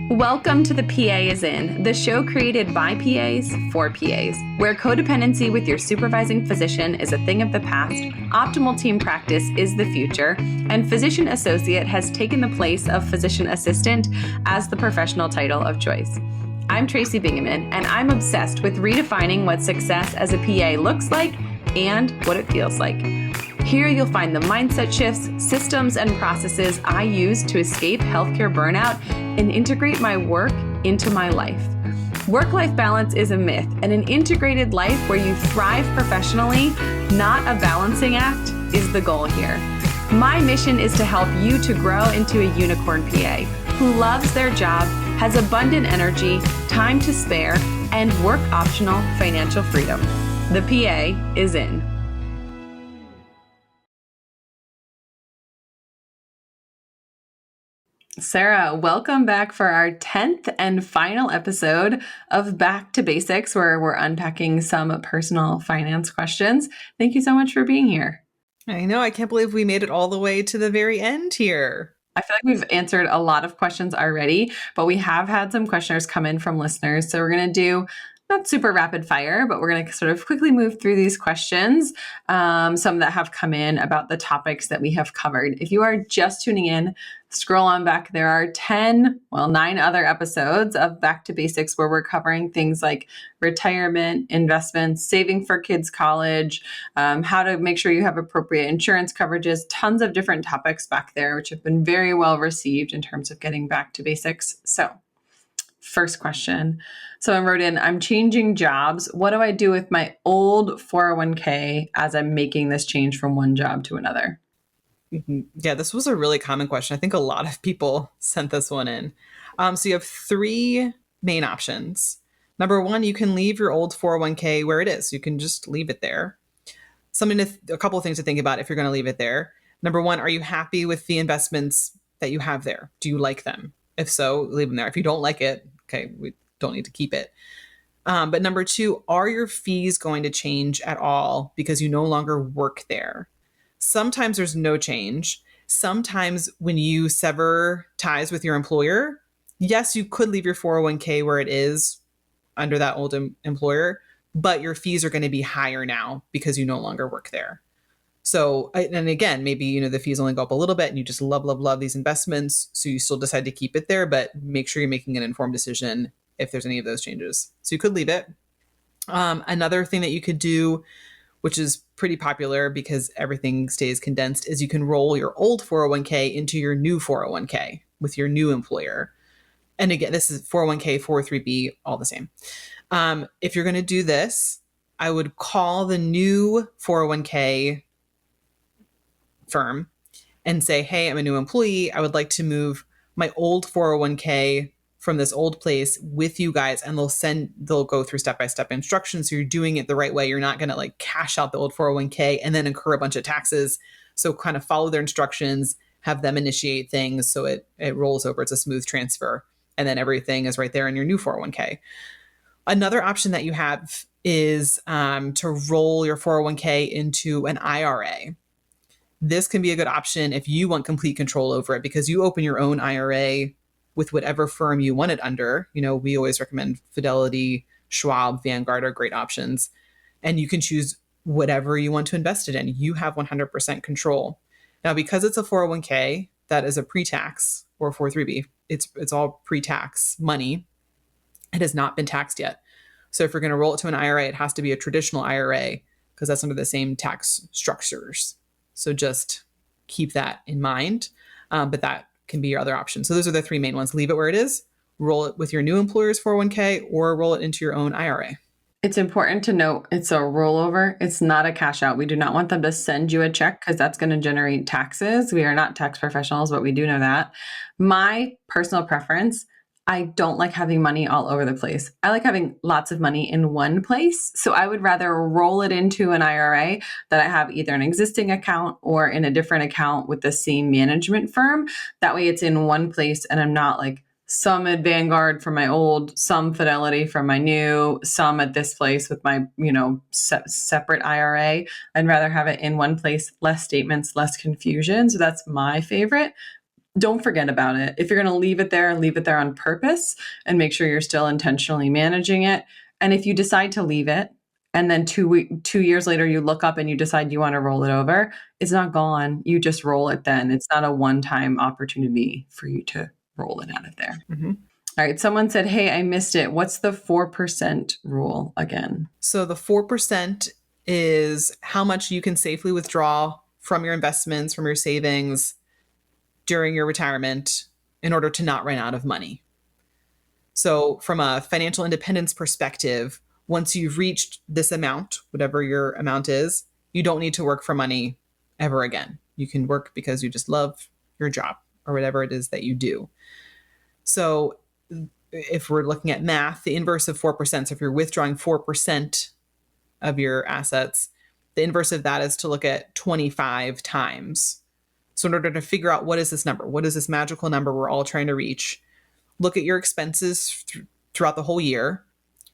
Welcome to The PA is In, the show created by PAs for PAs, where codependency with your supervising physician is a thing of the past, optimal team practice is the future, and physician associate has taken the place of physician assistant as the professional title of choice. I'm Tracy Bingaman, and I'm obsessed with redefining what success as a PA looks like and what it feels like. Here you'll find the mindset shifts, systems, and processes I use to escape healthcare burnout and integrate my work into my life. Work-life balance is a myth, and an integrated life where you thrive professionally, not a balancing act, is the goal here. My mission is to help you to grow into a unicorn PA who loves their job, has abundant energy, time to spare, and work-optional financial freedom. The PA is in. Sarah, welcome back for our 10th and final episode of Back to Basics, where we're unpacking some personal finance questions. Thank you so much for being here. I know. I can't believe we made it all the way to the very end here. I feel like we've answered a lot of questions already, but we have had some questionnaires come in from listeners. So we're going to do not super rapid fire, but we're going to sort of quickly move through these questions, some that have come in about the topics that we have covered. If you are just tuning in, scroll on back. There are 9 other episodes of Back to Basics where we're covering things like retirement, investments, saving for kids' college, how to make sure you have appropriate insurance coverages, tons of different topics back there, which have been very well received in terms of getting back to basics. So first question. Someone wrote in, I'm changing jobs. What do I do with my old 401k as I'm making this change from one job to another? Yeah, this was a really common question. I think a lot of people sent this one in. So you have 3 main options. Number 1, you can leave your old 401k where it is. You can just leave it there. A couple of things to think about if you're going to leave it there. Number 1, are you happy with the investments that you have there? Do you like them? If so, leave them there. If you don't like it, okay, we don't need to keep it. But number 2, are your fees going to change at all because you no longer work there? Sometimes there's no change. Sometimes when you sever ties with your employer, yes, you could leave your 401k where it is under that old employer, but your fees are going to be higher now because you no longer work there. So, and again, maybe, the fees only go up a little bit and you just love these investments. So you still decide to keep it there, but make sure you're making an informed decision if there's any of those changes. So you could leave it. Another thing that you could do, which is pretty popular because everything stays condensed, is you can roll your old 401k into your new 401k with your new employer. And again, this is 401k, 403b, all the same. If you're going to do this, I would call the new 401k firm and say, hey, I'm a new employee. I would like to move my old 401k from this old place with you guys, and they'll go through step-by-step instructions. So you're doing it the right way. You're not going to cash out the old 401k and then incur a bunch of taxes. So kind of follow their instructions, have them initiate things so it rolls over. It's a smooth transfer. And then everything is right there in your new 401k. Another option that you have is to roll your 401k into an IRA. This can be a good option if you want complete control over it, because you open your own IRA with whatever firm you want it under. We always recommend Fidelity, Schwab, Vanguard are great options. And you can choose whatever you want to invest it in. You have 100% control. Now, because it's a 401k, that is a pre-tax, or 403b, it's all pre-tax money. It has not been taxed yet. So if you're going to roll it to an IRA, it has to be a traditional IRA because that's under the same tax structures. So just keep that in mind. But that can be your other option. So those are the 3 main ones. Leave it where it is, roll it with your new employer's 401k, or roll it into your own IRA. It's important to note it's a rollover. It's not a cash out. We do not want them to send you a check because that's going to generate taxes. We are not tax professionals, but we do know that. My personal preference, I don't like having money all over the place. I like having lots of money in one place. So I would rather roll it into an IRA that I have either an existing account or in a different account with the same management firm. That way it's in one place and I'm not some at Vanguard from my old, some Fidelity from my new, some at this place with my, separate IRA. I'd rather have it in one place, less statements, less confusion. So that's my favorite. don't forget about it. If you're going to leave it there on purpose and make sure you're still intentionally managing it. And if you decide to leave it and then 2 years later you look up and you decide you want to roll it over, it's not gone. You just roll it then. It's not a one-time opportunity for you to roll it out of there. Mm-hmm. All right. Someone said, hey, I missed it. What's the 4% rule again? So the 4% is how much you can safely withdraw from your investments, from your savings during your retirement in order to not run out of money. So from a financial independence perspective, once you've reached this amount, whatever your amount is, you don't need to work for money ever again. You can work because you just love your job or whatever it is that you do. So if we're looking at math, the inverse of 4%, so if you're withdrawing 4% of your assets, the inverse of that is to look at 25 times. So in order to figure out what is this number, what is this magical number we're all trying to reach, look at your expenses throughout the whole year.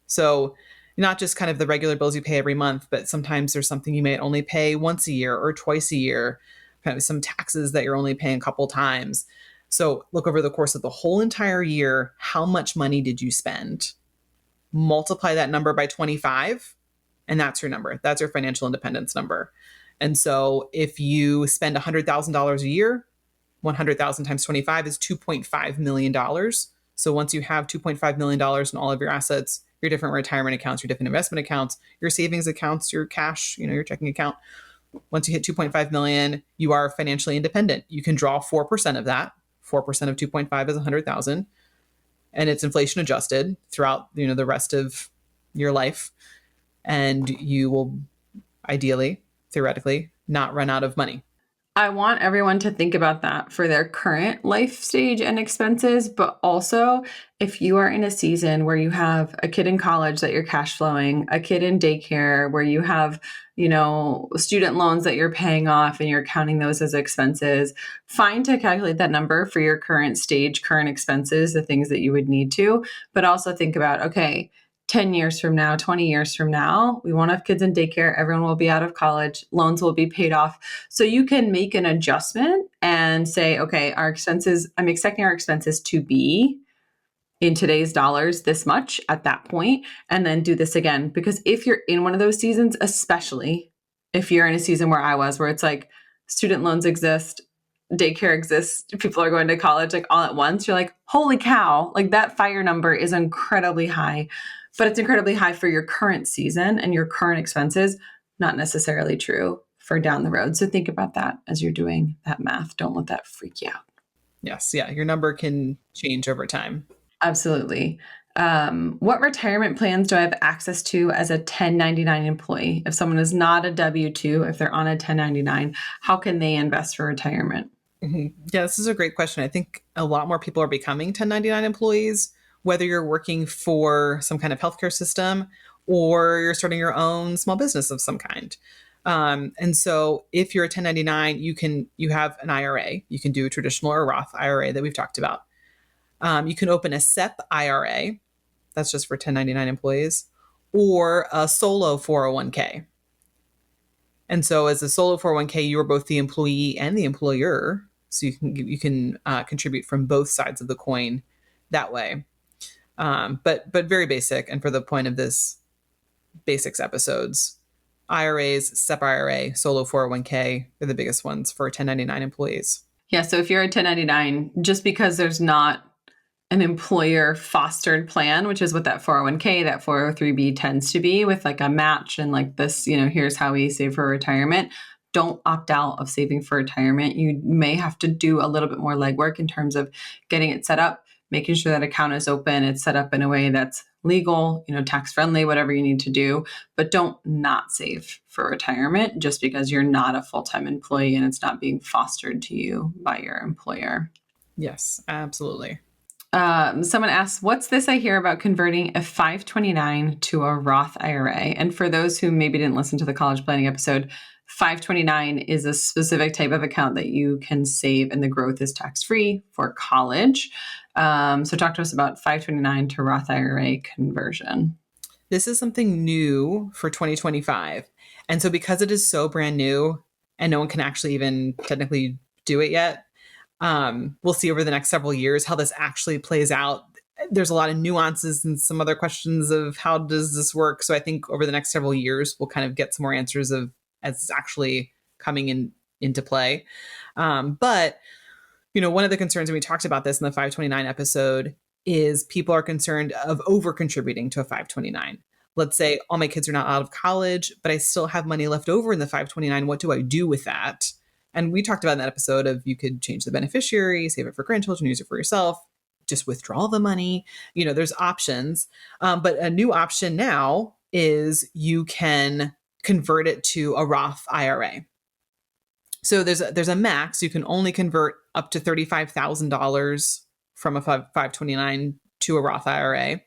So not just kind of the regular bills you pay every month, but sometimes there's something you may only pay once a year or twice a year, kind of some taxes that you're only paying a couple times. So look over the course of the whole entire year, how much money did you spend? Multiply that number by 25, and that's your number. That's your financial independence number. And so if you spend $100,000 a year, 100,000 times 25 is $2.5 million. So once you have $2.5 million in all of your assets, your different retirement accounts, your different investment accounts, your savings accounts, your cash, your checking account, once you hit 2.5 million, you are financially independent. You can draw 4% of that. 4% of 2.5 is 100,000, and it's inflation adjusted throughout, the rest of your life. And you will ideally, theoretically, not run out of money. I want everyone to think about that for their current life stage and expenses, but also if you are in a season where you have a kid in college that you're cash flowing, a kid in daycare where you have, student loans that you're paying off and you're counting those as expenses, fine to calculate that number for your current stage, current expenses, the things that you would need to, but also think about, okay, 10 years from now, 20 years from now, we won't have kids in daycare. Everyone will be out of college. Loans will be paid off. So you can make an adjustment and say, okay, I'm expecting our expenses to be in today's dollars this much at that point, and then do this again. Because if you're in one of those seasons, especially if you're in a season where I was, where it's like student loans exist, daycare exists, people are going to college like all at once, you're like, holy cow, like that fire number is incredibly high. But it's incredibly high for your current season and your current expenses, not necessarily true for down the road. So think about that as you're doing that math. Don't let that freak you out. Yes. Yeah. Your number can change over time. Absolutely. What retirement plans do I have access to as a 1099 employee? If someone is not a W-2, if they're on a 1099, how can they invest for retirement? Mm-hmm. Yeah, this is a great question. I think a lot more people are becoming 1099 employees, whether you're working for some kind of healthcare system or you're starting your own small business of some kind. And so if you're a 1099, you have an IRA. You can do a traditional or Roth IRA that we've talked about. You can open a SEP IRA. That's just for 1099 employees, or a solo 401k. And so as a solo 401k, you are both the employee and the employer. So you can contribute from both sides of the coin that way. But very basic. And for the point of this basics episodes, IRAs, SEP IRA, solo 401k are the biggest ones for 1099 employees. Yeah. So if you're a 1099, just because there's not an employer fostered plan, which is what that 401k, that 403b tends to be, with like a match and like this, here's how we save for retirement. Don't opt out of saving for retirement. You may have to do a little bit more legwork in terms of getting it set up, making sure that account is open, it's set up in a way that's legal, tax friendly, whatever you need to do, but don't not save for retirement just because you're not a full-time employee and it's not being fostered to you by your employer. Yes, absolutely. Someone asks, what's this I hear about converting a 529 to a Roth IRA? And for those who maybe didn't listen to the college planning episode, 529 is a specific type of account that you can save and the growth is tax-free for college. So talk to us about 529 to Roth IRA conversion. This is something new for 2025. And so because it is so brand new and no one can actually even technically do it yet, We'll see over the next several years how this actually plays out. There's a lot of nuances and some other questions of how does this work. So I think over the next several years, we'll kind of get some more answers of as it's actually coming into play. But one of the concerns, and we talked about this in the 529 episode, is people are concerned of over contributing to a 529. Let's say all my kids are not out of college, but I still have money left over in the 529. What do I do with that? And we talked about in that episode of you could change the beneficiary, save it for grandchildren, use it for yourself, just withdraw the money. There's options. But a new option now is you can convert it to a Roth IRA. So there's a max. You can only convert up to $35,000 from a 529 to a Roth IRA.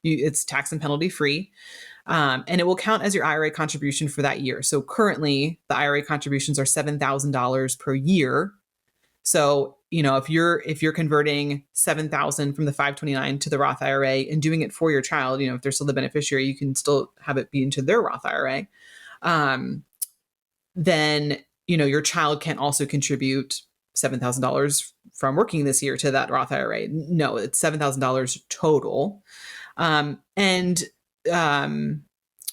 It's tax and penalty free. And it will count as your IRA contribution for that year. So currently the IRA contributions are $7,000 per year. So, if you're converting $7,000 from the 529 to the Roth IRA and doing it for your child, if they're still the beneficiary, you can still have it be into their Roth IRA. Then, your child can also contribute $7,000 from working this year to that Roth IRA. No, it's $7,000 total.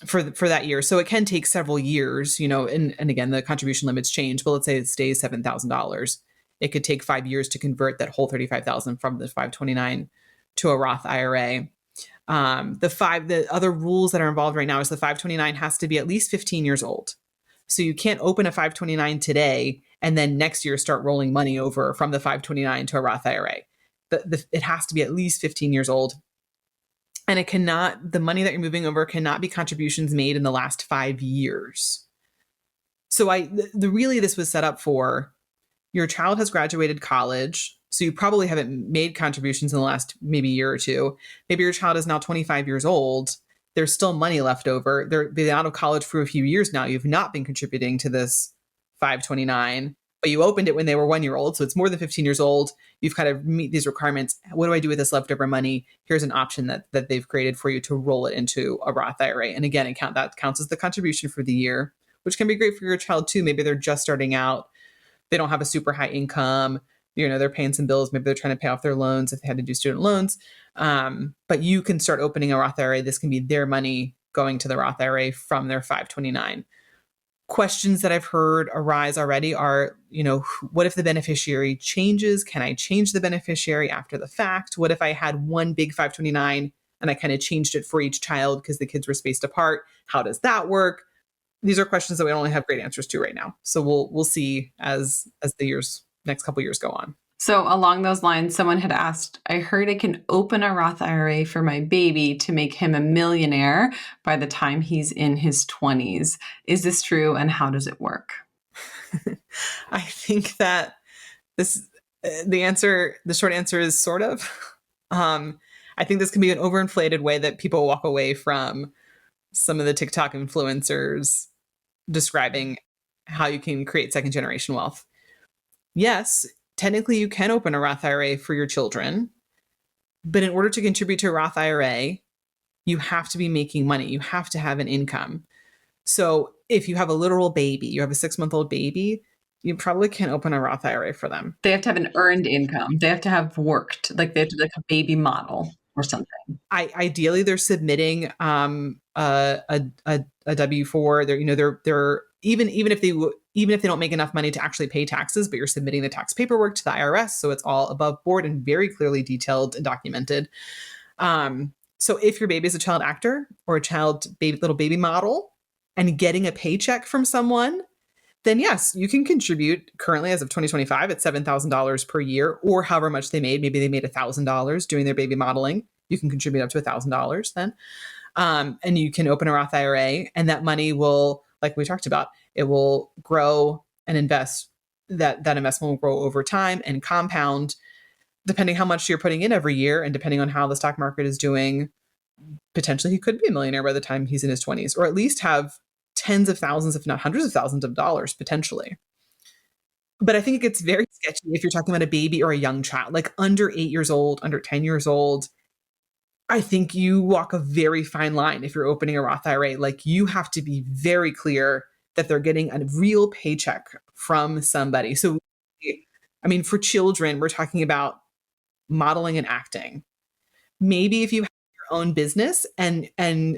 For that year. So it can take several years, and again, the contribution limits change, but let's say it stays $7,000. It could take 5 years to convert that whole $35,000 from the 529 to a Roth IRA. The other rules that are involved right now is the 529 has to be at least 15 years old. So you can't open a 529 today and then next year start rolling money over from the 529 to a Roth IRA. It has to be at least 15 years old. And the money that you're moving over cannot be contributions made in the last 5 years. So really this was set up for your child has graduated college. So you probably haven't made contributions in the last maybe year or two. Maybe your child is now 25 years old. There's still money left over. They've been out of college for a few years now. You've not been contributing to this 529, but you opened it when they were 1 year old. So it's more than 15 years old. You've kind of meet these requirements. What do I do with this leftover money? Here's an option that they've created for you to roll it into a Roth IRA. And again, that counts as the contribution for the year, which can be great for your child too. Maybe they're just starting out. They don't have a super high income. They're paying some bills. Maybe they're trying to pay off their loans if they had to do student loans. But you can start opening a Roth IRA. This can be their money going to the Roth IRA from their 529. Questions that I've heard arise already are, what if the beneficiary changes? Can I change the beneficiary after the fact? What if I had one big 529 and I kind of changed it for each child because the kids were spaced apart? How does that work? These are questions that we don't really have great answers to right now. So we'll see as the next couple years go on. So along those lines, someone had asked, I heard I can open a Roth IRA for my baby to make him a millionaire by the time he's in his 20s. Is this true? And how does it work? I think that the short answer is sort of. I think this can be an overinflated way that people walk away from some of the TikTok influencers describing how you can create second generation wealth. Yes, technically you can open a Roth IRA for your children, but in order to contribute to a Roth IRA, you have to be making money. You have to have an income. So if you have a literal baby, you have a 6-month-old baby, you probably can't open a Roth IRA for them. They have to have an earned income. They have to have worked, like they have to be like a baby model or something. Ideally, they're submitting a W-4. They're even if they don't make enough money to actually pay taxes, but you're submitting the tax paperwork to the IRS, so it's all above board and very clearly detailed and documented. So if your baby is a child actor or a little baby model and getting a paycheck from someone, then yes, you can contribute. Currently, as of 2025, it's $7,000 per year, or however much they made. Maybe they made $1,000 doing their baby modeling. You can contribute up to $1,000 then. And you can open a Roth IRA, and that money will, like we talked about, it will grow and invest. That investment will grow over time and compound, depending how much you're putting in every year, and depending on how the stock market is doing. Potentially, he could be a millionaire by the time he's in his 20s, or at least have tens of thousands, if not hundreds of thousands of dollars potentially. But I think it gets very sketchy if you're talking about a baby or a young child, like under 8 years old, under 10 years old. I think you walk a very fine line if you're opening a Roth IRA. Like, you have to be very clear that they're getting a real paycheck from somebody. So I mean, for children, we're talking about modeling and acting. Maybe if you have your own business and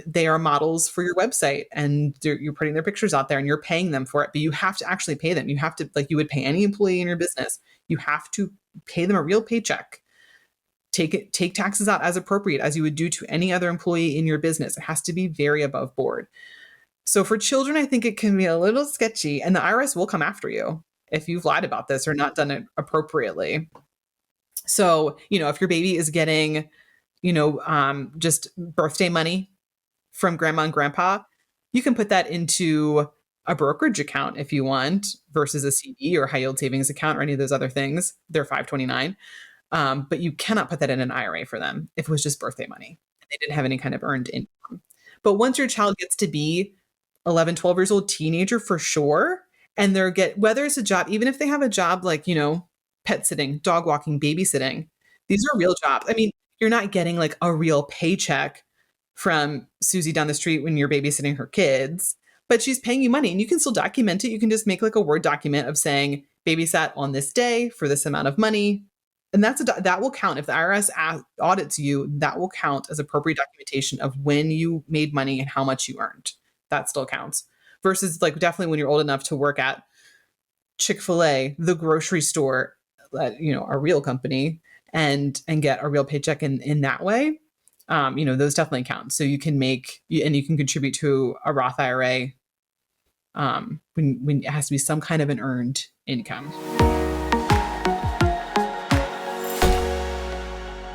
they are models for your website and you're putting their pictures out there and you're paying them for it, but you have to actually pay them. You have to, like you would pay any employee in your business, you have to pay them a real paycheck. Take taxes out as appropriate as you would do to any other employee in your business. It has to be very above board. So for children, I think it can be a little sketchy, and the IRS will come after you if you've lied about this or not done it appropriately. So, if your baby is getting, just birthday money from grandma and grandpa, you can put that into a brokerage account if you want versus a CD or high yield savings account or any of those other things. They're 529. But you cannot put that in an IRA for them if it was just birthday money. They didn't have any kind of earned income. But once your child gets to be 11, 12 years old, teenager for sure, and whether it's a job, even if they have a job like, pet sitting, dog walking, babysitting, these are real jobs. I mean, you're not getting like a real paycheck from Susie down the street when you're babysitting her kids, but she's paying you money and you can still document it. You can just make like a Word document of saying babysat on this day for this amount of money. And that will count. If the IRS audits you, that will count as appropriate documentation of when you made money and how much you earned. That still counts. Versus like definitely when you're old enough to work at Chick-fil-A, the grocery store, a real company, and get a real paycheck in that way. Those definitely count. So you can you can contribute to a Roth IRA when it has to be some kind of an earned income.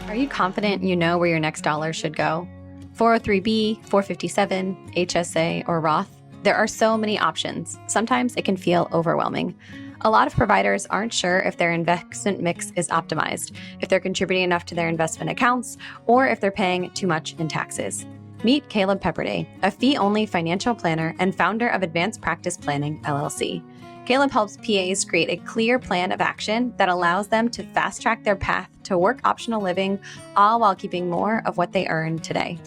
Are you confident you know where your next dollar should go? 403b, 457, HSA, or Roth? There are so many options. Sometimes it can feel overwhelming. A lot of providers aren't sure if their investment mix is optimized, if they're contributing enough to their investment accounts, or if they're paying too much in taxes. Meet Caleb Pepperday, a fee-only financial planner and founder of Advanced Practice Planning, LLC. Caleb helps PAs create a clear plan of action that allows them to fast-track their path to work optional living, all while keeping more of what they earn today.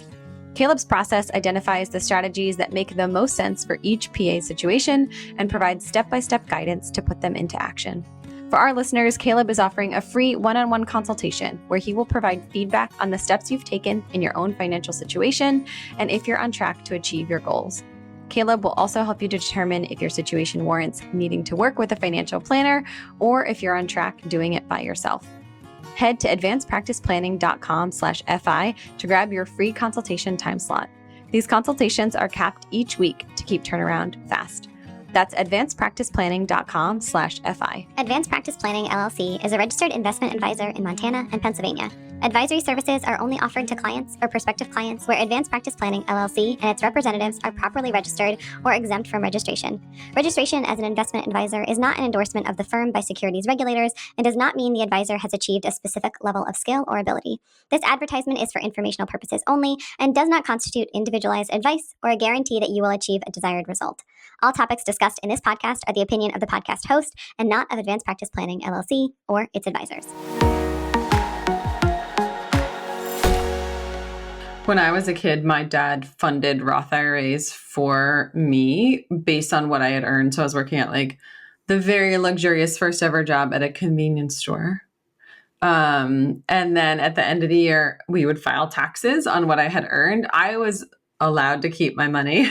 Caleb's process identifies the strategies that make the most sense for each PA situation and provides step-by-step guidance to put them into action. For our listeners, Caleb is offering a free one-on-one consultation where he will provide feedback on the steps you've taken in your own financial situation and if you're on track to achieve your goals. Caleb will also help you determine if your situation warrants needing to work with a financial planner or if you're on track doing it by yourself. Head to advancedpracticeplanning.com/FI to grab your free consultation time slot. These consultations are capped each week to keep turnaround fast. That's advancedpracticeplanning.com/FI. Advanced Practice Planning, LLC is a registered investment advisor in Montana and Pennsylvania. Advisory services are only offered to clients or prospective clients where Advanced Practice Planning, LLC and its representatives are properly registered or exempt from registration. Registration as an investment advisor is not an endorsement of the firm by securities regulators and does not mean the advisor has achieved a specific level of skill or ability. This advertisement is for informational purposes only and does not constitute individualized advice or a guarantee that you will achieve a desired result. All topics discussed in this podcast are the opinion of the podcast host and not of Advanced Practice Planning, LLC or its advisors. When I was a kid, my dad funded Roth IRAs for me based on what I had earned. So I was working at like the very luxurious first ever job at a convenience store. And then at the end of the year, we would file taxes on what I had earned. I was allowed to keep my money.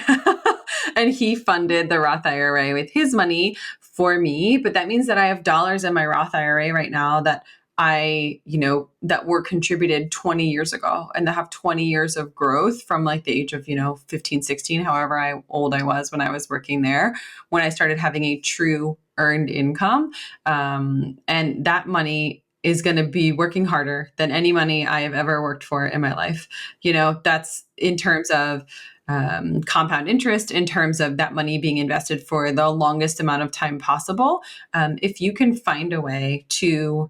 And he funded the Roth IRA with his money for me. But that means that I have dollars in my Roth IRA right now that that were contributed 20 years ago and that have 20 years of growth from like the age of, 15, 16, however old I was when I was working there, when I started having a true earned income. And that money is going to be working harder than any money I have ever worked for in my life. That's in terms of compound interest, in terms of that money being invested for the longest amount of time possible. If you can find a way to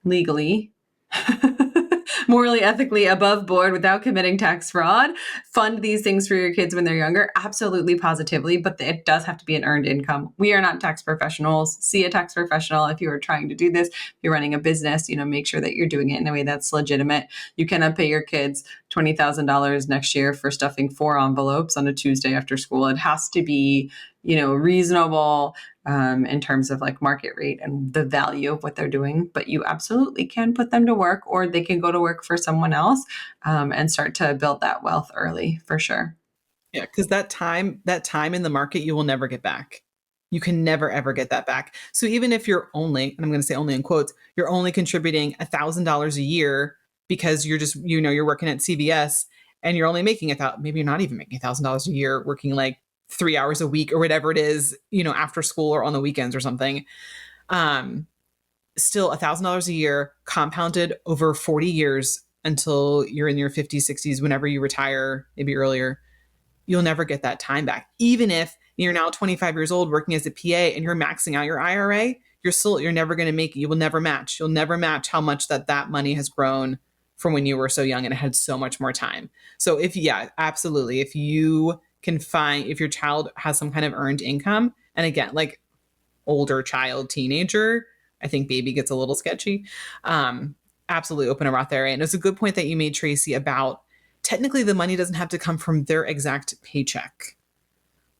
legally, morally, ethically, above board, without committing tax fraud, fund these things for your kids when they're younger, absolutely, positively, but it does have to be an earned income. We are not tax professionals. See a tax professional if you are trying to do this. If you're running a business, make sure that you're doing it in a way that's legitimate. You cannot pay your kids $20,000 next year for stuffing 4 envelopes on a Tuesday after school. It has to be, reasonable in terms of like market rate and the value of what they're doing. But you absolutely can put them to work, or they can go to work for someone else and start to build that wealth early, for sure. Yeah, because that time in the market, you will never get back. You can never, ever get that back. So even if you're only, and I'm going to say only in quotes, you're only contributing $1,000 a year because you're just, you're working at CVS and you're only making maybe you're not even making $1,000 a year, working like 3 hours a week or whatever it is, after school or on the weekends or something. Still $1,000 a year compounded over 40 years until you're in your 50s, 60s, whenever you retire, maybe earlier. You'll never get that time back. Even if you're now 25 years old working as a PA and you're maxing out your IRA, you're never going to make it. You will never match. You'll never match how much that money has grown from when you were so young and it had so much more time. So absolutely. If you can if your child has some kind of earned income, and again, like older child, teenager, I think baby gets a little sketchy. Absolutely open a Roth IRA. And it's a good point that you made, Tracy, about technically the money doesn't have to come from their exact paycheck.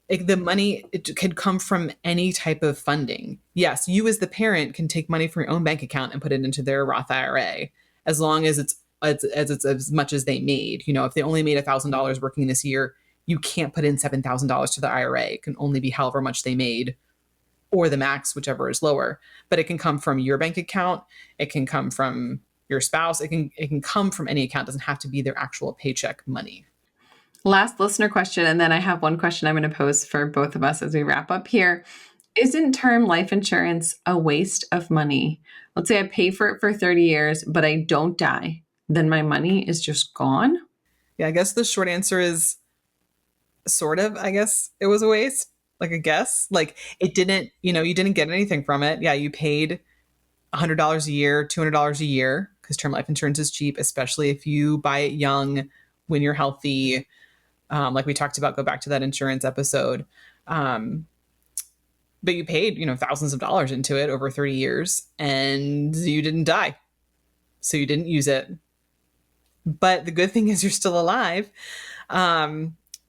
The money, it could come from any type of funding. Yes, you as the parent can take money from your own bank account and put it into their Roth IRA, as long as it's as much as they made. If they only made $1,000 working this year, you can't put in $7,000 to the IRA. It can only be however much they made, or the max, whichever is lower. But it can come from your bank account. It can come from your spouse. It can come from any account. It doesn't have to be their actual paycheck money. Last listener question, and then I have one question I'm going to pose for both of us as we wrap up here. Isn't term life insurance a waste of money? Let's say I pay for it for 30 years, but I don't die. Then my money is just gone? Yeah, I guess the short answer is sort of. I guess it was a waste. Like a guess. Like it didn't, you didn't get anything from it. Yeah, you paid $100 a year, $200 a year, because term life insurance is cheap, especially if you buy it young when you're healthy. Like we talked about, go back to that insurance episode. But you paid, thousands of dollars into it over 30 years and you didn't die. So you didn't use it. But the good thing is you're still alive.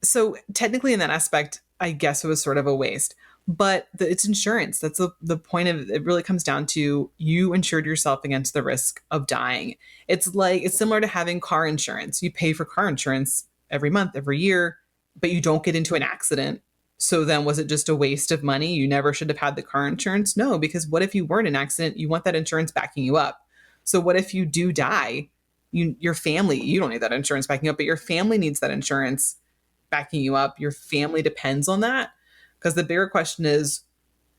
So technically in that aspect, I guess it was sort of a waste. But it's insurance. That's the point of it. Really comes down to you insured yourself against the risk of dying. It's similar to having car insurance. You pay for car insurance every month, every year, but you don't get into an accident. So then was it just a waste of money? You never should have had the car insurance? No, because what if you were in an accident? You want that insurance backing you up. So what if you do die? Your family, you don't need that insurance backing up, but your family needs that insurance backing you up. Your family depends on that. Because the bigger question is,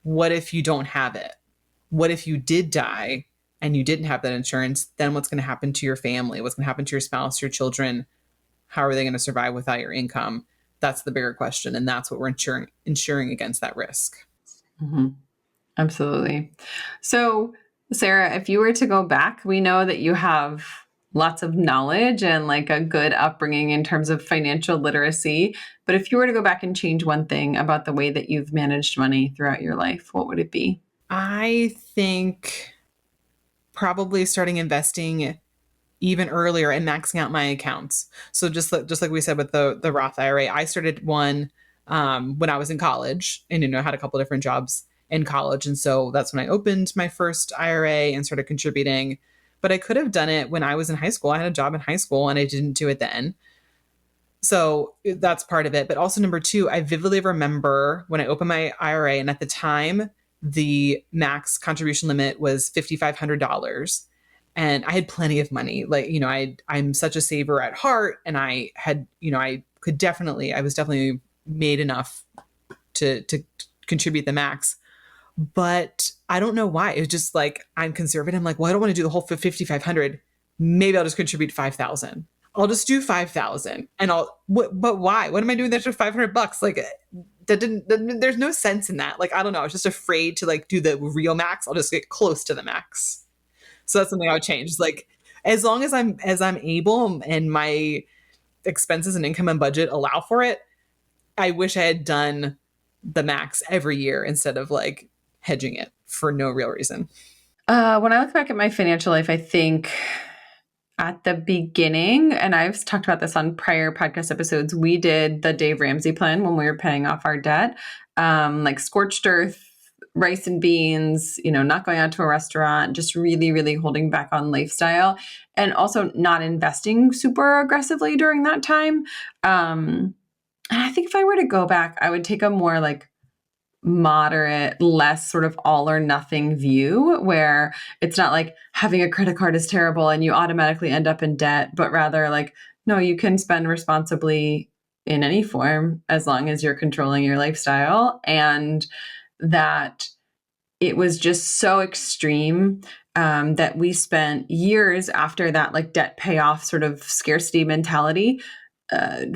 what if you don't have it? What if you did die and you didn't have that insurance? Then what's going to happen to your family? What's going to happen to your spouse, your children? How are they going to survive without your income? That's the bigger question. And that's what we're insuring against that risk. Mm-hmm. Absolutely. So, Sarah, if you were to go back, we know that you have lots of knowledge and like a good upbringing in terms of financial literacy. But if you were to go back and change one thing about the way that you've managed money throughout your life, what would it be? I think probably starting investing even earlier and maxing out my accounts. So just like we said with the Roth IRA, I started one when I was in college and, had a couple different jobs in college. And so that's when I opened my first IRA and started contributing. But I could have done it when I was in high school. I had a job in high school and I didn't do it then. So that's part of it. But also number two, I vividly remember when I opened my IRA, and at the time, the max contribution limit was $5,500. And I had plenty of money. Like, I'm such a saver at heart. And I had, I was definitely made enough to contribute the max. But I don't know why. It was just like, I'm conservative. I'm like, well, I don't want to do the whole 5,500. Maybe I'll just contribute 5,000. I'll just do 5,000 and but why? What am I doing that for $500? Like there's no sense in that. Like, I don't know. I was just afraid to like do the real max. I'll just get close to the max. So that's something I would change. Like, as long as I'm able and my expenses and income and budget allow for it, I wish I had done the max every year instead of like hedging it for no real reason. When I look back at my financial life, I think At the beginning, and I've talked about this on prior podcast episodes, we did the Dave Ramsey plan when we were paying off our debt, like scorched earth, rice and beans, not going out to a restaurant, just really, really holding back on lifestyle, and also not investing super aggressively during that time. And I think if I were to go back, I would take a more like moderate, less sort of all or nothing view, where it's not like having a credit card is terrible and you automatically end up in debt, but rather like, no, you can spend responsibly in any form as long as you're controlling your lifestyle. And that it was just so extreme that we spent years after that, like debt payoff sort of scarcity mentality,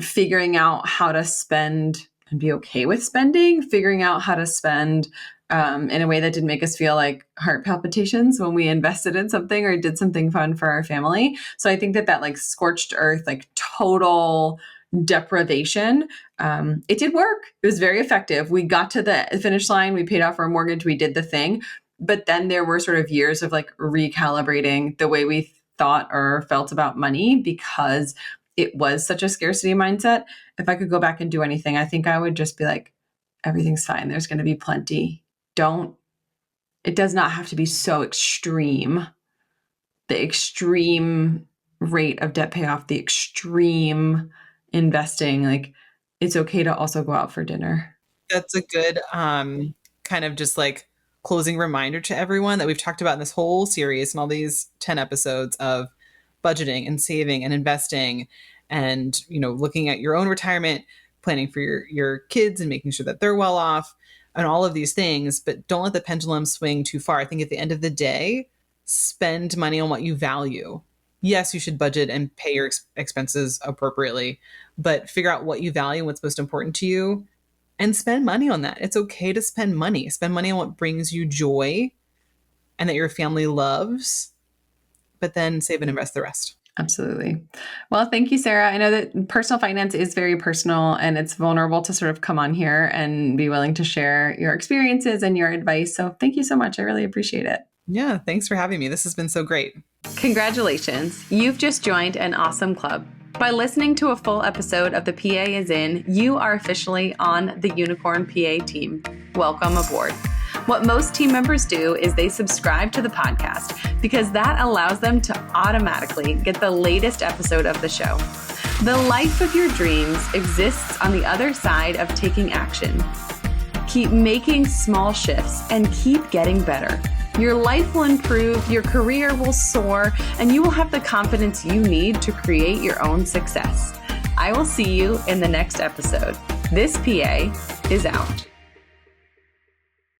figuring out how to spend and be okay with spending, figuring out how to spend in a way that didn't make us feel like heart palpitations when we invested in something or did something fun for our family. So I think that like scorched earth, like total deprivation, it did work. It was very effective. We got to the finish line. We paid off our mortgage. We did the thing. But then there were sort of years of like recalibrating the way we thought or felt about money, because it was such a scarcity mindset. If I could go back and do anything, I think I would just be like, everything's fine. There's going to be plenty. It does not have to be so extreme. The extreme rate of debt payoff, the extreme investing, like it's okay to also go out for dinner. That's a good kind of just like closing reminder to everyone that we've talked about in this whole series and all these 10 episodes of budgeting and saving and investing and, looking at your own retirement, planning for your kids and making sure that they're well off and all of these things. But don't let the pendulum swing too far. I think at the end of the day, spend money on what you value. Yes, you should budget and pay your expenses appropriately, but figure out what you value and what's most important to you and spend money on that. It's okay to spend money. Spend money on what brings you joy and that your family loves, but then save and invest the rest. Absolutely. Well, thank you, Sarah. I know that personal finance is very personal and it's vulnerable to sort of come on here and be willing to share your experiences and your advice. So thank you so much. I really appreciate it. Yeah, thanks for having me. This has been so great. Congratulations. You've just joined an awesome club. By listening to a full episode of The PA is In, you are officially on the Unicorn PA team. Welcome aboard. What most team members do is they subscribe to the podcast because that allows them to automatically get the latest episode of the show. The life of your dreams exists on the other side of taking action. Keep making small shifts and keep getting better. Your life will improve, your career will soar, and you will have the confidence you need to create your own success. I will see you in the next episode. This PA is out.